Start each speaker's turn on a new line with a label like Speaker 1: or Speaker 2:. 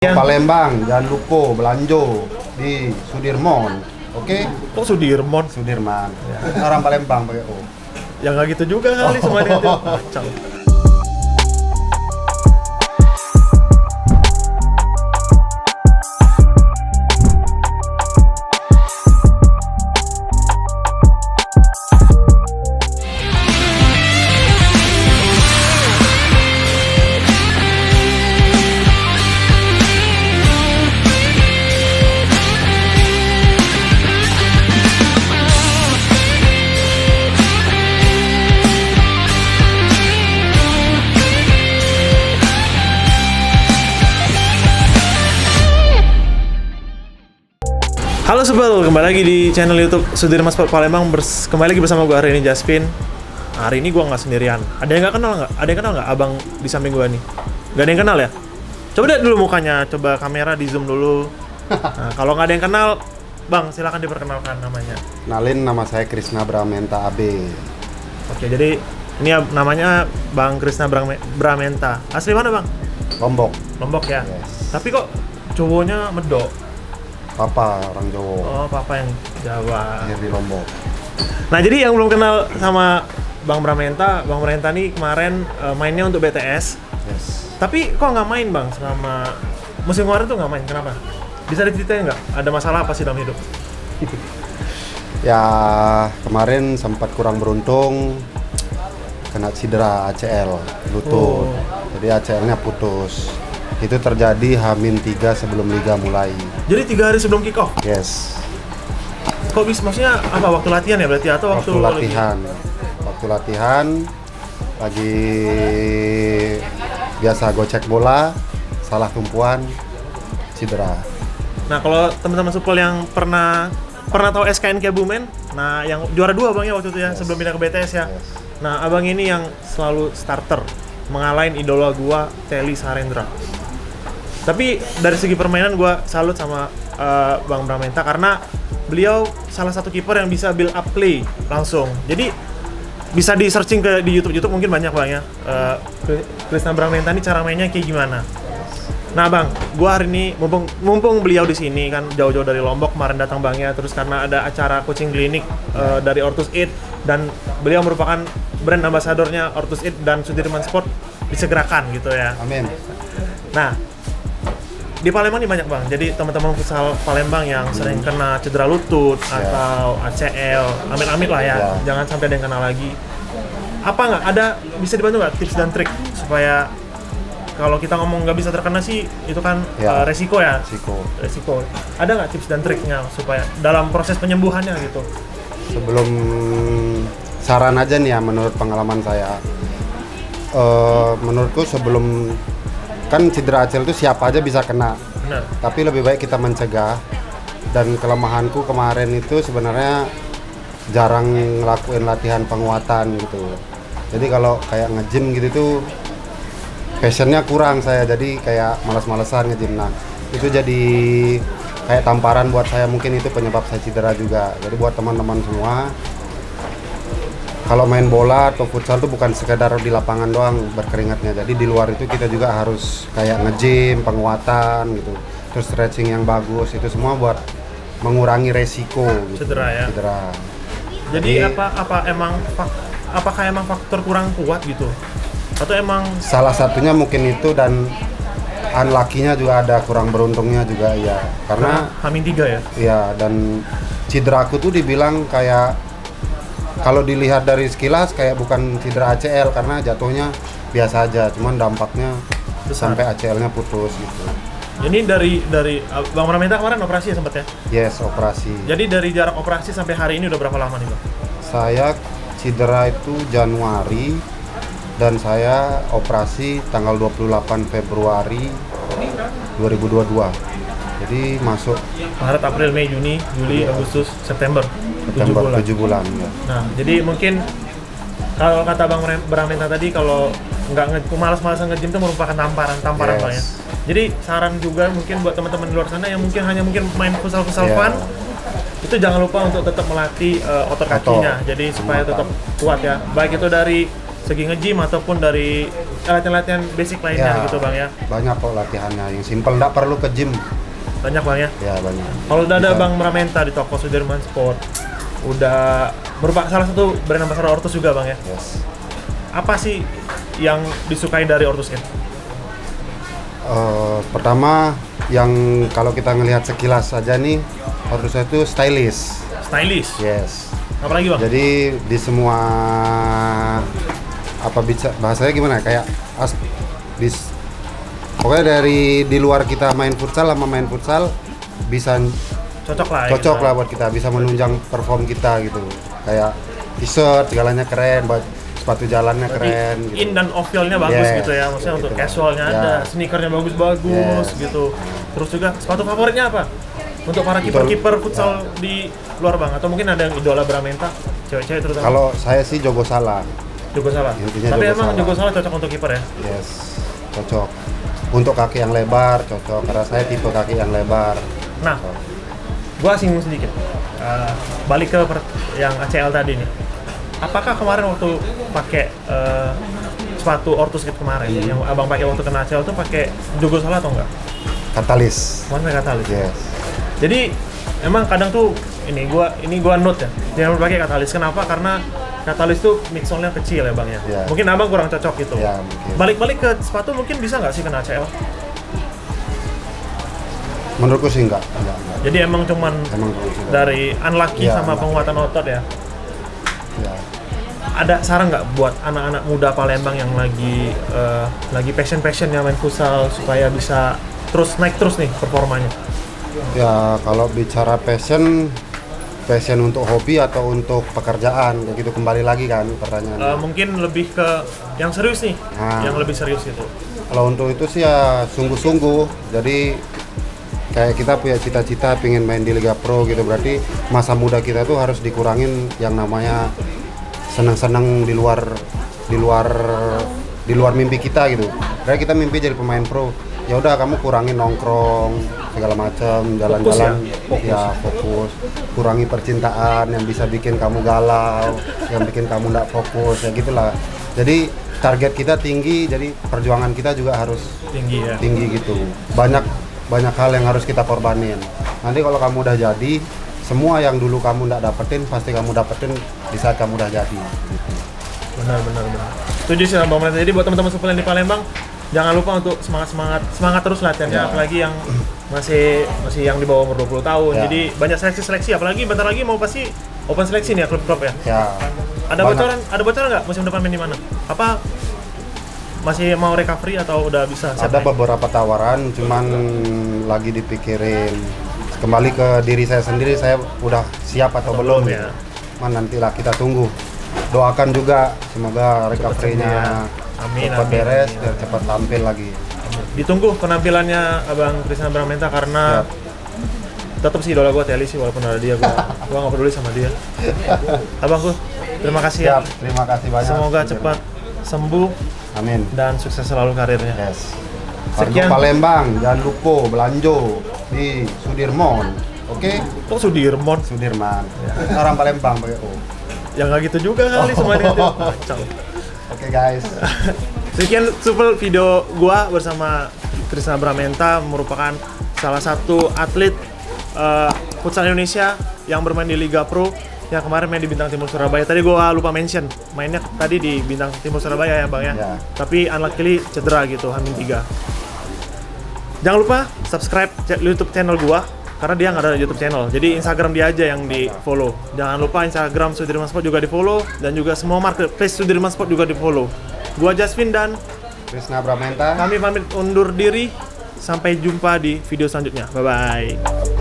Speaker 1: Palembang, jangan lupa belanja di Sudirman, oke?
Speaker 2: Kok Sudirman?
Speaker 1: Sudirman, orang Palembang pakai O.
Speaker 2: Ya nggak gitu juga kali, semuanya gitu. Kacau. Halo Sebel, kembali lagi di channel YouTube Sudirman Sport Palembang. Kembali lagi bersama gue hari ini, Jasvin. Hari ini gue nggak sendirian. Ada yang nggak kenal nggak? Ada yang kenal nggak abang di samping gue nih? Gak ada yang kenal ya? Coba lihat dulu mukanya, coba kamera di zoom dulu. Nah, kalau nggak ada yang kenal, bang silakan diperkenalkan namanya.
Speaker 1: Kenalin, nama saya Krisna Bramenta AB.
Speaker 2: Oke, jadi ini namanya Bang Krisna Bramenta. Asli mana bang?
Speaker 1: Lombok.
Speaker 2: Lombok ya.
Speaker 1: Yes.
Speaker 2: Tapi kok cowoknya medok?
Speaker 1: Papa orang Jawa.
Speaker 2: Oh, papa yang Jawa.
Speaker 1: Lahir di Lombok.
Speaker 2: Nah, jadi yang belum kenal sama Bang Bramenta nih kemarin mainnya untuk BTS.
Speaker 1: Yes.
Speaker 2: Tapi kok nggak main bang selama musim kemarin tuh nggak main? Kenapa? Bisa diceritain nggak? Ada masalah apa sih dalam hidup?
Speaker 1: Ya kemarin sempat kurang beruntung, kena cedera ACL lutut.
Speaker 2: Oh.
Speaker 1: Jadi ACL-nya putus. Itu terjadi H-3 sebelum liga mulai.
Speaker 2: Jadi 3 hari sebelum kick off?
Speaker 1: Yes.
Speaker 2: Kok bisa? Maksudnya apa? Waktu latihan ya berarti atau waktu
Speaker 1: latihan? Waktu latihan lagi biasa gocek bola, salah tumpuan, cedera.
Speaker 2: Nah, kalau teman-teman supel yang pernah tahu SKN Kebumen, nah yang juara 2 bang ya waktu itu ya,
Speaker 1: Yes.
Speaker 2: sebelum pindah ke BTS ya.
Speaker 1: Yes.
Speaker 2: Nah, abang ini yang selalu starter, mengalahin idola gua, Telly Sarendra. Tapi dari segi permainan gua salut sama Bang Bramenta karena beliau salah satu kiper yang bisa build up play langsung. Jadi bisa di searching di YouTube mungkin banyak bang ya. Krisna Bramenta ini cara mainnya kayak gimana? Nah bang, gua hari ini mumpung beliau di sini kan jauh-jauh dari Lombok kemarin datang bangnya, terus karena ada acara coaching klinik dari Ortus Eat dan beliau merupakan brand ambasadornya Ortus Eat dan Sudirman Sport disegerakan gitu ya.
Speaker 1: Amin.
Speaker 2: Nah, di Palembang ini banyak bang, jadi teman-teman futsal Palembang yang sering kena cedera lutut atau ACL, amit-amit lah ya, jangan sampai ada yang kena lagi. Apa nggak ada, bisa dibantu nggak tips dan trik supaya kalau kita ngomong nggak bisa terkena sih itu kan resiko ya? Resiko. Ada nggak tips dan triknya supaya dalam proses penyembuhannya gitu?
Speaker 1: Sebelum saran aja nih ya, menurut pengalaman saya, menurutku sebelum kan cedera ACL itu siapa aja bisa kena.
Speaker 2: Benar.
Speaker 1: Tapi lebih baik kita mencegah. Dan kelemahanku kemarin itu sebenarnya jarang ngelakuin latihan penguatan gitu. Jadi kalau kayak nge-gym gitu tuh passionnya kurang saya, jadi kayak malas-malesan nge-gym. Nah itu jadi kayak tamparan buat saya, mungkin itu penyebab saya cedera juga. Jadi buat teman-teman semua, kalau main bola atau futsal itu bukan sekedar di lapangan doang berkeringatnya. Jadi di luar itu kita juga harus kayak nge-gym, penguatan gitu. Terus stretching yang bagus, itu semua buat mengurangi resiko gitu.
Speaker 2: Cedera ya. Jadi apakah emang faktor kurang kuat gitu? Atau emang
Speaker 1: salah satunya mungkin itu, dan unlucky-nya juga ada, kurang beruntungnya juga ya. Karena
Speaker 2: H-3 ya?
Speaker 1: iya, dan cederaku tuh dibilang kayak, kalau dilihat dari sekilas kayak bukan cedera ACL karena jatuhnya biasa aja, cuman dampaknya
Speaker 2: besar
Speaker 1: sampai ACL-nya putus gitu.
Speaker 2: Ini dari Bang Bramenta kemarin operasi ya sempat ya?
Speaker 1: Yes, operasi.
Speaker 2: Jadi dari jarak operasi sampai hari ini udah berapa lama nih bang?
Speaker 1: Saya cedera itu Januari dan saya operasi tanggal 28 Februari 2022. Jadi masuk
Speaker 2: Maret, April, Mei, Juni, Juli, Agustus, September. 7
Speaker 1: bulan ya.
Speaker 2: Nah, jadi mungkin kalau kata Bang Bramenta tadi, kalau malas-malasan nge-gym itu merupakan tamparan
Speaker 1: Yes.
Speaker 2: bang ya. Jadi saran juga mungkin buat teman-teman di luar sana yang mungkin hanya main futsal fun, itu jangan lupa untuk tetap melatih otot kakinya. Jadi supaya tetap kuat ya. Baik itu dari segi nge-gym ataupun dari latihan-latihan basic lainnya gitu Bang ya?
Speaker 1: Banyak kok latihannya, yang simple, nggak perlu ke gym.
Speaker 2: Banyak Bang ya?
Speaker 1: Ya banyak.
Speaker 2: Kalau udah ada
Speaker 1: Bisa.
Speaker 2: Bang Bramenta di toko Sudirman Sport, udah merupakan salah satu brand ambassador Ortus juga Bang ya?
Speaker 1: Yes.
Speaker 2: Apa sih yang disukai dari Ortus ini?
Speaker 1: Pertama, yang kalau kita ngelihat sekilas saja nih, Ortus itu stylish.
Speaker 2: Stylish?
Speaker 1: Yes.
Speaker 2: Apalagi Bang?
Speaker 1: Jadi di semua bahasanya gimana? Kayak pokoknya dari di luar kita main futsal sama main futsal bisa
Speaker 2: Cocok lah ya?
Speaker 1: cocok lah buat kita, bisa menunjang perform kita gitu. Kayak t-shirt segalanya keren, buat sepatu jalannya keren gitu.
Speaker 2: In dan off feel-nya bagus
Speaker 1: Yes,
Speaker 2: gitu ya, maksudnya untuk
Speaker 1: gitu.
Speaker 2: casualnya
Speaker 1: Ya.
Speaker 2: ada, sneakernya bagus-bagus
Speaker 1: Yes.
Speaker 2: gitu. Terus juga sepatu favoritnya apa? Untuk para kiper-kiper futsal di luar Bang, atau mungkin ada yang idola Bramenta, cewek-cewek terutama.
Speaker 1: Kalau saya sih Jogo Salah.
Speaker 2: Jogo Salah.
Speaker 1: Intinya
Speaker 2: Tapi
Speaker 1: Jogo
Speaker 2: emang
Speaker 1: Salah.
Speaker 2: Jogo Salah cocok untuk kiper ya?
Speaker 1: Yes, cocok. Untuk kaki yang lebar cocok, karena saya tipe kaki yang lebar.
Speaker 2: Nah, gua singgung sedikit. Balik ke yang ACL tadi nih. Apakah kemarin waktu pakai sepatu Ortus Kit kemarin, yang abang pakai waktu kena ACL tuh pakai Jogo Salah atau enggak?
Speaker 1: Katalis.
Speaker 2: Kemarin pakai katalis.
Speaker 1: Yes.
Speaker 2: Jadi emang kadang tuh ini gua note ya, jangan pakai katalis. Kenapa? Karena katalis tuh midsole-nya kecil ya Bang ya.
Speaker 1: Ya.
Speaker 2: Mungkin abang kurang cocok gitu.
Speaker 1: Ya, mungkin.
Speaker 2: Balik-balik ke sepatu mungkin bisa nggak sih kena ACL?
Speaker 1: Menurutku sih enggak.
Speaker 2: Jadi emang cuman
Speaker 1: Emang kalau
Speaker 2: dari unlucky
Speaker 1: Ya,
Speaker 2: sama
Speaker 1: unlucky.
Speaker 2: penguatan otot ya.
Speaker 1: ya.
Speaker 2: Ada saran nggak buat anak-anak muda Palembang yang lagi passion-passionnya main futsal supaya bisa terus naik terus nih performanya?
Speaker 1: Ya, kalau bicara passion untuk hobi atau untuk pekerjaan, kayak gitu, kembali lagi kan pertanyaannya.
Speaker 2: Mungkin lebih ke yang serius nih,
Speaker 1: Nah.
Speaker 2: yang lebih serius itu.
Speaker 1: Kalau untuk itu sih ya sungguh-sungguh. Jadi kayak kita punya cita-cita pengen main di Liga Pro gitu, berarti masa muda kita tuh harus dikurangin yang namanya senang-senang di luar mimpi kita gitu. Kayak kita mimpi jadi pemain pro, ya udah kamu kurangin nongkrong segala macam, jalan-jalan, fokus. Kurangi percintaan yang bisa bikin kamu galau, yang bikin kamu nggak fokus, ya gitulah. Jadi target kita tinggi, jadi perjuangan kita juga harus
Speaker 2: Tinggi ya.
Speaker 1: tinggi gitu. Banyak hal yang harus kita korbanin. Nanti kalau kamu udah jadi, semua yang dulu kamu nggak dapetin pasti kamu dapetin di saat kamu udah jadi gitu.
Speaker 2: Benar. Setuju sih sama Bang Bramenta. Jadi buat teman-teman supplier di Palembang, jangan lupa untuk semangat terus latihannya,
Speaker 1: Ya.
Speaker 2: apalagi yang masih yang di bawah umur 20 tahun.
Speaker 1: Ya.
Speaker 2: Jadi banyak seleksi, apalagi bentar lagi mau pasti open seleksi nih ya klub-klub ya.
Speaker 1: Ya.
Speaker 2: Ada
Speaker 1: banyak.
Speaker 2: bocoran nggak musim depan main di mana? Apa masih mau recovery atau udah bisa siap
Speaker 1: Ada
Speaker 2: main?
Speaker 1: beberapa tawaran, cuman lagi dipikirin. Kembali ke diri saya sendiri, saya udah siap atau belum
Speaker 2: ya.
Speaker 1: Nantilah kita tunggu. Doakan juga semoga recovery-nya
Speaker 2: Amin,
Speaker 1: cepat
Speaker 2: amin,
Speaker 1: beres
Speaker 2: amin.
Speaker 1: dan cepat tampil lagi.
Speaker 2: Ditunggu penampilannya Abang Krisna Bramenta karena tetap sih idola gue Teli sih, walaupun ada dia gue nggak peduli sama dia. Abangku, terima kasih ya.
Speaker 1: Siap, terima kasih banyak.
Speaker 2: Semoga cepat sembuh
Speaker 1: Amin.
Speaker 2: dan sukses selalu karirnya.
Speaker 1: Yes.
Speaker 2: Sekian.
Speaker 1: Warga Palembang, jangan lupa belanja di Sudirman. Oke?
Speaker 2: Kok Sudirman?
Speaker 1: Sudirman. Orang Palembang pakai O.
Speaker 2: Ya nggak gitu juga kali semuanya itu. Kacau.
Speaker 1: Oke guys.
Speaker 2: Sekian super video gua bersama Krisna Bramenta, merupakan salah satu atlet futsal Indonesia yang bermain di Liga Pro yang kemarin main di Bintang Timur Surabaya. Tadi gua lupa mention, mainnya tadi di Bintang Timur Surabaya ya Bang ya.
Speaker 1: Ya.
Speaker 2: Tapi unluckily cedera gitu, H-3. Jangan lupa subscribe YouTube channel gua karena dia nggak ada YouTube channel. Jadi Instagram dia aja yang di follow. Jangan lupa Instagram Sudirman Sport juga di follow, dan juga semua marketplace Sudirman Sport juga di follow. Gua Jasvin dan
Speaker 1: Krisna Bramenta.
Speaker 2: kami pamit undur diri. Sampai jumpa di video selanjutnya. Bye bye.